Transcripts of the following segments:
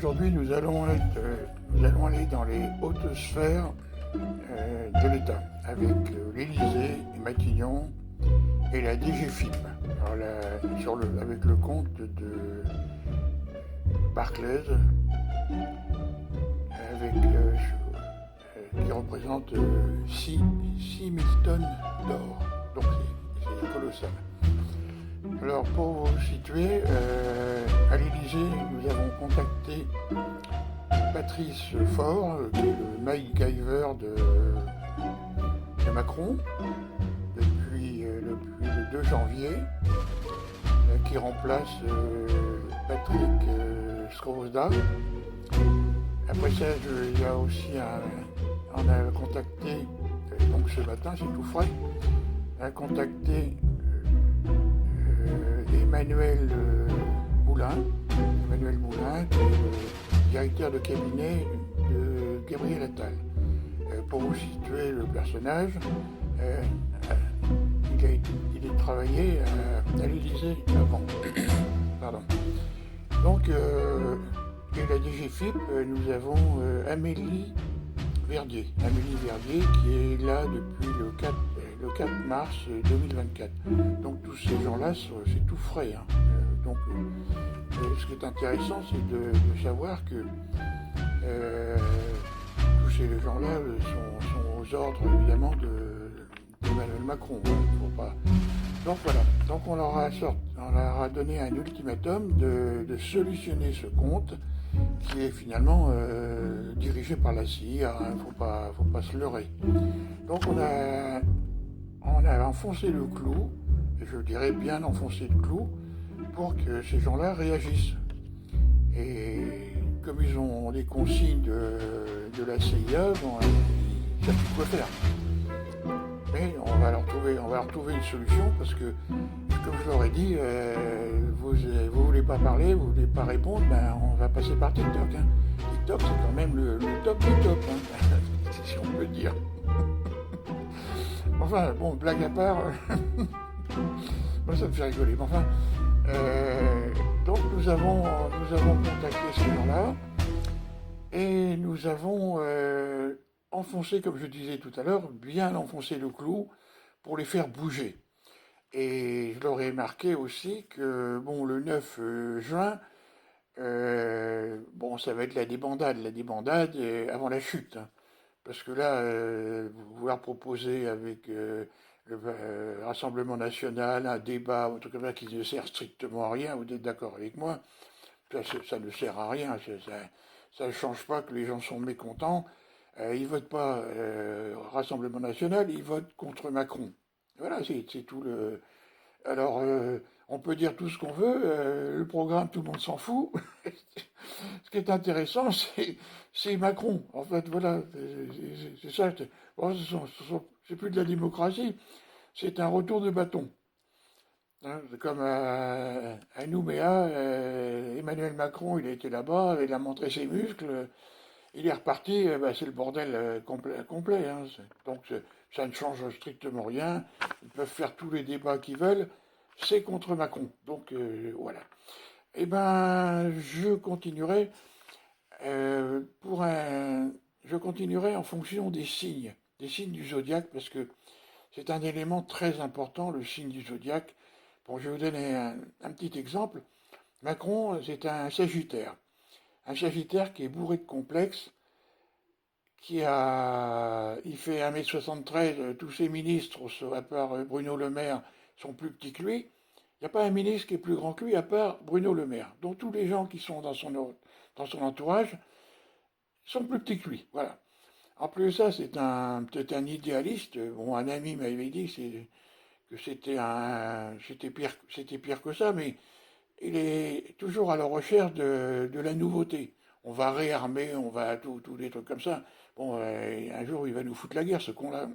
Aujourd'hui, nous allons aller dans les hautes sphères de l'État, avec l'Élysée, Matignon et la DGFiP. Alors avec le compte de Barclays, qui représente 6 000 tonnes d'or. Donc c'est colossal. Alors pour vous situer, à l'Élysée, nous avons contacté Patrice Faure, qui est le MacGyver de Macron, depuis le 2 janvier, qui remplace Patrick Skrozda. Après ça, on a contacté, donc ce matin, c'est tout frais, on a contacté Emmanuel Moulin, qui est le directeur de cabinet de Gabriel Attal. Pour vous situer le personnage, il est travaillé à l'Élysée avant. Pardon. Donc, et la DGFiP, nous avons Amélie Verdier, qui est là depuis le 4 mars 2024. Donc tous ces gens-là, c'est tout frais. Ce qui est intéressant, c'est de savoir que tous ces gens-là sont aux ordres, évidemment, d'Emmanuel Macron. Faut pas... Donc voilà, donc on leur a donné un ultimatum de solutionner ce compte, qui est finalement dirigé par la CIA, faut pas se leurrer. Donc on a enfoncé le clou, et je dirais bien enfoncé le clou, pour que ces gens-là réagissent. Et comme ils ont des consignes de la CIA, bon, ils savent plus quoi faire. Mais on va leur trouver une solution, parce que, comme je leur ai dit, vous voulez pas parler, vous voulez pas répondre, ben on va passer par TikTok. TikTok, c'est quand même le top du top, si on peut dire. Enfin, bon, blague à part, moi ça me fait rigoler. Mais enfin, donc nous avons contacté ces gens-là, et nous avons enfoncé, comme je disais tout à l'heure, bien enfoncé le clou pour les faire bouger. Et je leur ai marqué aussi que, bon, le 9 juin, bon, ça va être la débandade avant la chute. Parce que là, vouloir proposer avec le Rassemblement National un débat, un truc comme ça qui ne sert strictement à rien, vous êtes d'accord avec moi, ça ne sert à rien, ça ne change pas que les gens sont mécontents. Ils ne votent pas Rassemblement National, ils votent contre Macron. Voilà, c'est tout le... Alors, on peut dire tout ce qu'on veut, le programme, tout le monde s'en fout. Ce qui est intéressant, c'est Macron. En fait, voilà, c'est ça. Bon, c'est plus de la démocratie, c'est un retour de bâton. Comme à Nouméa, Emmanuel Macron, il a été là-bas, il a montré ses muscles, il est reparti, c'est le bordel complet. Donc ça ne change strictement rien. Ils peuvent faire tous les débats qu'ils veulent. C'est contre Macron. Donc voilà. Eh ben, je continuerai en fonction des signes du zodiaque, parce que c'est un élément très important, le signe du zodiaque. Bon, je vais vous donner un petit exemple. Macron, c'est un Sagittaire. Un Sagittaire qui est bourré de complexes, il fait 1,73 m, tous ses ministres, à part Bruno Le Maire, sont plus petits que lui. Il n'y a pas un ministre qui est plus grand que lui, à part Bruno Le Maire. Donc tous les gens qui sont dans son entourage sont plus petits que lui. Voilà. En plus de ça, c'est peut-être un idéaliste. Bon, un ami m'avait dit que c'était pire que ça, mais il est toujours à la recherche de la nouveauté. On va réarmer, on va tous des trucs comme ça. Bon, un jour, il va nous foutre la guerre, ce con-là.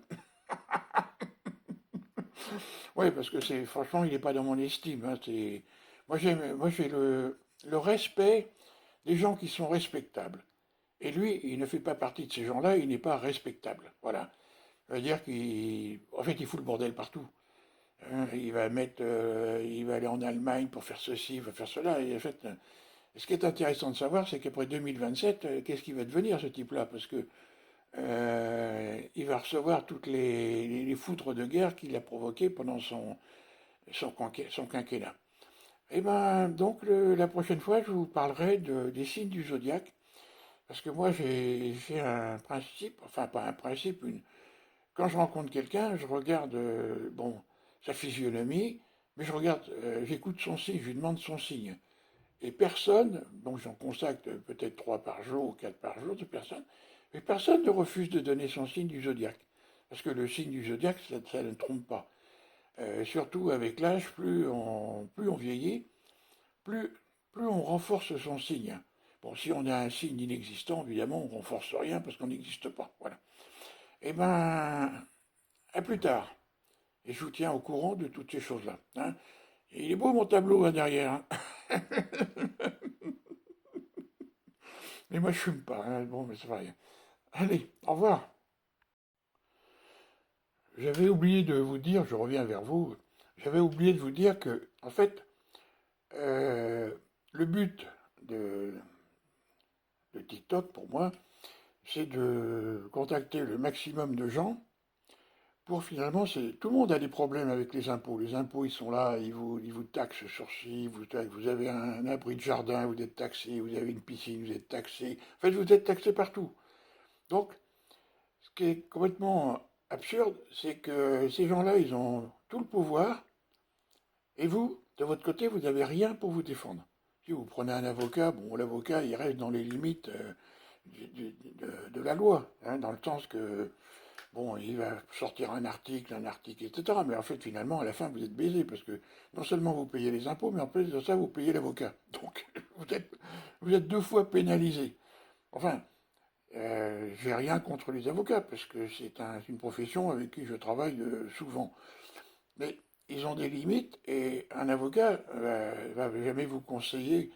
Oui, parce que franchement, il n'est pas dans mon estime. Moi, j'ai le respect des gens qui sont respectables. Et lui, il ne fait pas partie de ces gens-là, il n'est pas respectable. Voilà. Ça veut dire qu'en fait, il fout le bordel partout. Il va aller en Allemagne pour faire ceci, il va faire cela. Et en fait, Et ce qui est intéressant de savoir, c'est qu'après 2027, qu'est-ce qui va devenir ce type-là? Parce que il va recevoir toutes les foudres de guerre qu'il a provoquées pendant son quinquennat. Et ben donc la prochaine fois, je vous parlerai des signes du zodiaque, parce que moi j'ai un principe, enfin pas un principe, quand je rencontre quelqu'un, je regarde bon sa physionomie, mais j'écoute son signe, je lui demande son signe. Et personne, donc j'en consacre peut-être 3 par jour ou 4 par jour de personnes, mais personne ne refuse de donner son signe du zodiaque. Parce que le signe du zodiaque, ça ne trompe pas. Surtout avec l'âge, plus on vieillit, plus, plus on renforce son signe. Bon, si on a un signe inexistant, évidemment, on ne renforce rien parce qu'on n'existe pas. Voilà. Eh ben, à plus tard. Et je vous tiens au courant de toutes ces choses-là. Hein. Et il est beau mon tableau là derrière. Hein. Mais moi je fume pas. Hein. Bon, mais ça va rien. Allez, au revoir. J'avais oublié de vous dire, je reviens vers vous, j'avais oublié de vous dire que, en fait, euh, le but de, de TikTok pour moi, c'est de contacter le maximum de gens pour finalement, tout le monde a des problèmes avec les impôts. Les impôts, ils sont là, ils vous taxent sur ci, vous avez un abri de jardin, vous êtes taxé, vous avez une piscine, vous êtes taxé. En fait, vous êtes taxé partout. Donc, ce qui est complètement absurde, c'est que ces gens-là, ils ont tout le pouvoir, et vous, de votre côté, vous n'avez rien pour vous défendre. Si vous prenez un avocat, bon, l'avocat, il reste dans les limites de la loi, hein, dans le sens que, bon, il va sortir un article, etc. Mais en fait, finalement, à la fin, vous êtes baisé, parce que non seulement vous payez les impôts, mais en plus de ça, vous payez l'avocat. Donc, vous êtes 2 fois pénalisé. Enfin, j'ai rien contre les avocats, parce que c'est une profession avec qui je travaille souvent. Mais ils ont des limites, et un avocat va jamais vous conseiller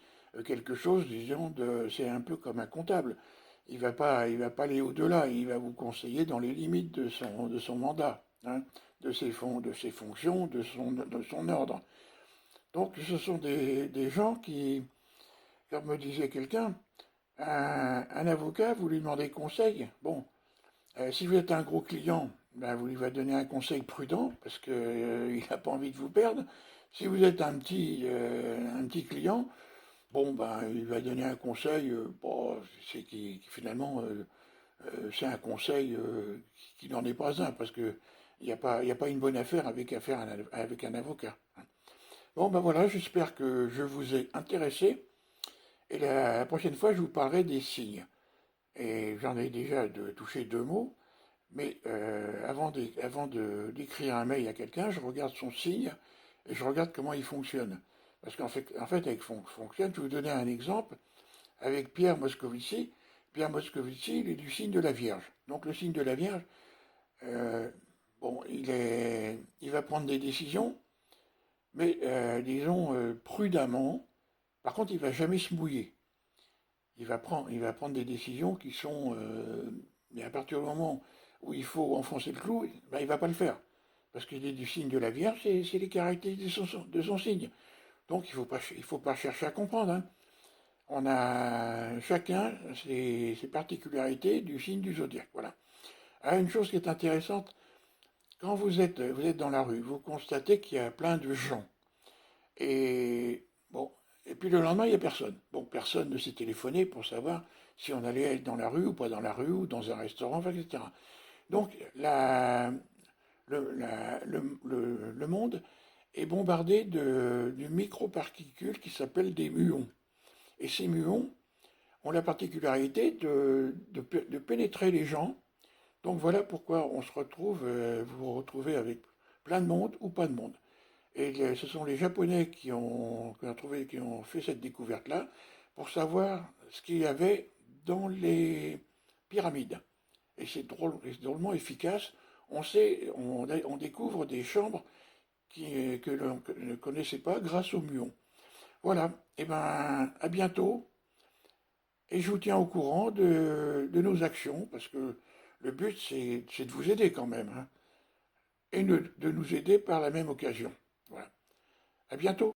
quelque chose, disons, c'est un peu comme un comptable. Il va pas aller au-delà, il va vous conseiller dans les limites de son mandat, hein, de ses fonctions, de son ordre. Donc ce sont des gens qui, comme me disait quelqu'un, un avocat, vous lui demandez conseil. Bon, si vous êtes un gros client, ben, vous lui va donner un conseil prudent parce qu'il n'a pas envie de vous perdre. Si vous êtes un petit client, bon, ben, il va donner un conseil, bon, c'est qui finalement, c'est un conseil qui n'en est pas un parce que il y a pas une bonne affaire avec un avocat. Bon, ben voilà, j'espère que je vous ai intéressé et la prochaine fois, je vous parlerai des signes. Et j'en ai déjà touché 2 mots. Mais d'écrire un mail à quelqu'un, je regarde son signe et je regarde comment il fonctionne. Parce qu'en fait avec fonctionne, je vais vous donner un exemple avec Pierre Moscovici. Pierre Moscovici, il est du signe de la Vierge. Donc le signe de la Vierge, euh, bon, il va prendre des décisions, mais disons prudemment. Par contre, il va jamais se mouiller. Il va prendre des décisions qui sont, mais à partir du moment où il faut enfoncer le clou, ben, il ne va pas le faire. Parce qu'il est du signe de la Vierge, c'est les caractéristiques de son signe. Donc il faut pas chercher à comprendre. Hein. On a chacun ses particularités du signe du zodiaque. Voilà. Ah, une chose qui est intéressante, quand vous êtes dans la rue, vous constatez qu'il y a plein de gens. Et bon, et puis le lendemain, il n'y a personne. Bon, personne ne s'est téléphoné pour savoir si on allait être dans la rue ou pas dans la rue ou dans un restaurant, enfin, etc. Donc le monde est bombardé de microparticules qui s'appellent des muons. Et ces muons ont la particularité de pénétrer les gens. Donc voilà pourquoi vous vous retrouvez avec plein de monde ou pas de monde. Et ce sont les Japonais qui ont fait cette découverte-là pour savoir ce qu'il y avait dans les pyramides. Et c'est drôlement efficace. On découvre des chambres que l'on ne connaissait pas grâce aux muons. Voilà, et ben à bientôt. Et je vous tiens au courant de nos actions, parce que le but c'est de vous aider quand même, hein, et de nous aider par la même occasion. Voilà. À bientôt.